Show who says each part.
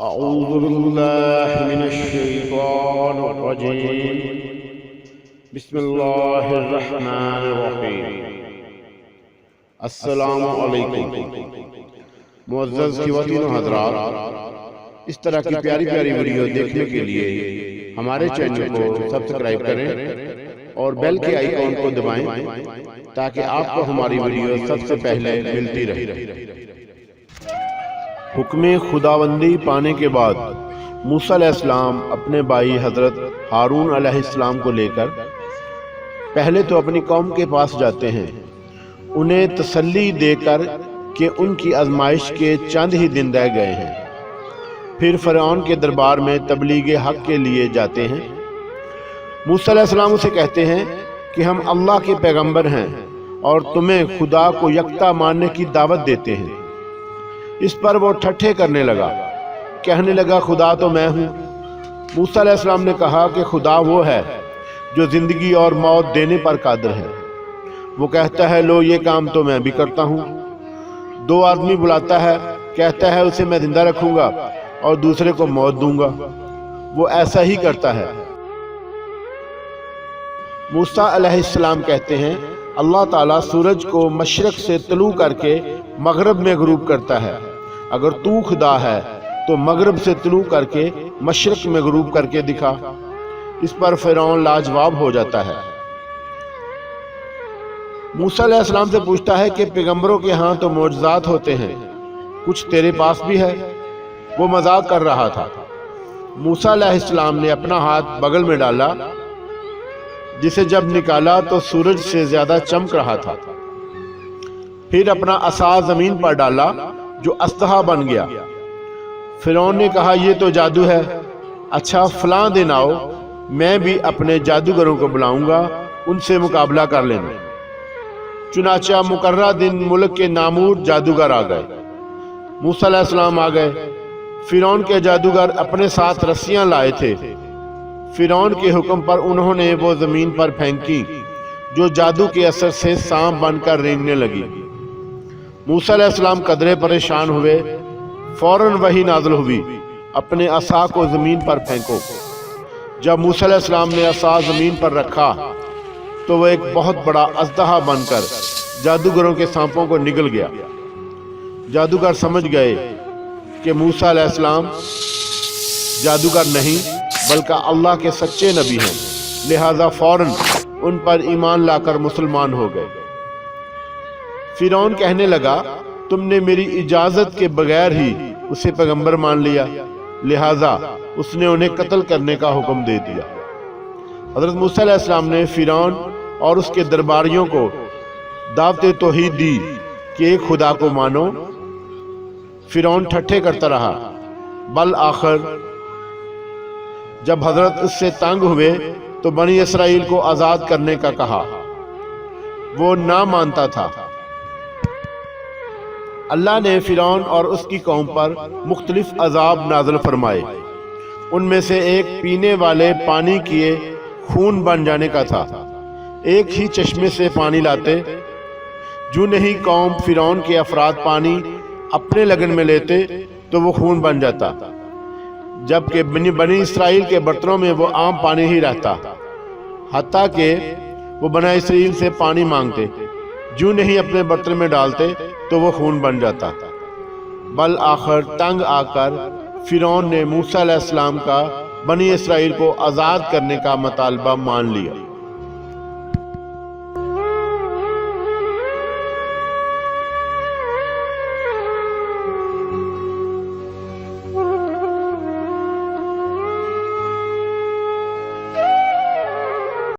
Speaker 1: أعوذ بالله من الشيطان الرجيم بسم الله الرحمن الرحیم۔ السلام علیکم معزز خواتین و حضرات، اس طرح کی پیاری پیاری ویڈیو دیکھنے کے لیے ہمارے چینل کو سبسکرائب کریں اور بیل کے آئیکن کو دبائیں تاکہ آپ کو ہماری ویڈیو سب سے پہلے ملتی رہے۔ حکم خداوندی پانے کے بعد موسیٰ علیہ السلام اپنے بھائی حضرت ہارون علیہ السلام کو لے کر پہلے تو اپنی قوم کے پاس جاتے ہیں، انہیں تسلی دے کر کہ ان کی آزمائش کے چند ہی دن رہ گئے ہیں۔ پھر فرعون کے دربار میں تبلیغ حق کے لیے جاتے ہیں۔ موسیٰ علیہ السلام اسے کہتے ہیں کہ ہم اللہ کے پیغمبر ہیں اور تمہیں خدا کو یکتا ماننے کی دعوت دیتے ہیں۔ اس پر وہ ٹھٹھے کرنے لگا، کہنے لگا خدا تو میں ہوں۔ موسیٰ علیہ السلام نے کہا کہ خدا وہ ہے جو زندگی اور موت دینے پر قادر ہے۔ وہ کہتا ہے لو یہ کام تو میں بھی کرتا ہوں۔ دو آدمی بلاتا ہے، کہتا ہے اسے میں زندہ رکھوں گا اور دوسرے کو موت دوں گا۔ وہ ایسا ہی کرتا ہے۔ موسیٰ علیہ السلام کہتے ہیں اللہ تعالیٰ سورج کو مشرق سے طلوع کر کے مغرب میں غروب کرتا ہے، اگر تو خدا ہے تو مغرب سے طلوع کر کے مشرق میں غروب کر کے دکھا۔ اس پر فرعون لاجواب ہو جاتا ہے۔ موسیٰ علیہ السلام سے پوچھتا ہے کہ پیغمبروں کے ہاں تو معجزات ہوتے ہیں، کچھ تیرے پاس بھی ہے؟ وہ مذاق کر رہا تھا۔ موسیٰ علیہ السلام نے اپنا ہاتھ بغل میں ڈالا، جسے جب نکالا تو سورج سے زیادہ چمک رہا تھا۔ پھر اپنا عصا زمین پر ڈالا جو اسطح بن گیا۔ فرعون نے کہا یہ تو جادو ہے، اچھا فلاں دن آؤ، میں بھی اپنے جادوگروں کو بلاؤں گا، ان سے مقابلہ کر لینا۔ چنانچہ مقررہ دن ملک کے نامور جادوگر آ گئے۔ موسیٰ علیہ السلام آ گئے۔ فرعون کے جادوگر اپنے ساتھ رسیاں لائے تھے۔ فرعون کے حکم پر انہوں نے وہ زمین پر پھینکی جو جادو کے اثر سے سانپ بن کر رینگنے لگی۔ موسیٰ علیہ السلام قدرے پریشان ہوئے، فوراً وحی نازل ہوئی اپنے عصا کو زمین پر پھینکو۔ جب موسیٰ علیہ السلام نے عصا زمین پر رکھا تو وہ ایک بہت بڑا اژدہا بن کر جادوگروں کے سانپوں کو نگل گیا۔ جادوگر سمجھ گئے کہ موسیٰ علیہ السلام جادوگر نہیں بلکہ اللہ کے سچے نبی ہیں، لہذا فوراً ان پر ایمان لا کر مسلمان ہو گئے۔ فرعون کہنے لگا تم نے میری اجازت کے بغیر ہی اسے پیغمبر مان لیا، لہذا اس نے انہیں قتل کرنے کا حکم دے دیا۔ حضرت موسیٰ علیہ السلام نے فرعون اور اس کے درباریوں کو دعوت توحید دی کہ ایک خدا کو مانو۔ فرعون ٹھٹھے کرتا رہا، بالآخر جب حضرت اس سے تنگ ہوئے تو بنی اسرائیل کو آزاد کرنے کا کہا، وہ نہ مانتا تھا۔ اللہ نے فرعون اور اس کی قوم پر مختلف عذاب نازل فرمائے۔ ان میں سے ایک پینے والے پانی کیے خون بن جانے کا تھا۔ ایک ہی چشمے سے پانی لاتے، جو نہیں قوم فرعون کے افراد پانی اپنے لگن میں لیتے تو وہ خون بن جاتا، جبکہ بنی اسرائیل کے برتنوں میں وہ عام پانی ہی رہتا، حتیٰ کہ وہ بنی اسرائیل سے پانی مانگتے، جو نہیں اپنے برتن میں ڈالتے تو وہ خون بن جاتا۔ بالآخر تنگ آ کر فرعون نے موسیٰ علیہ السلام کا بنی اسرائیل کو آزاد کرنے کا مطالبہ مان لیا۔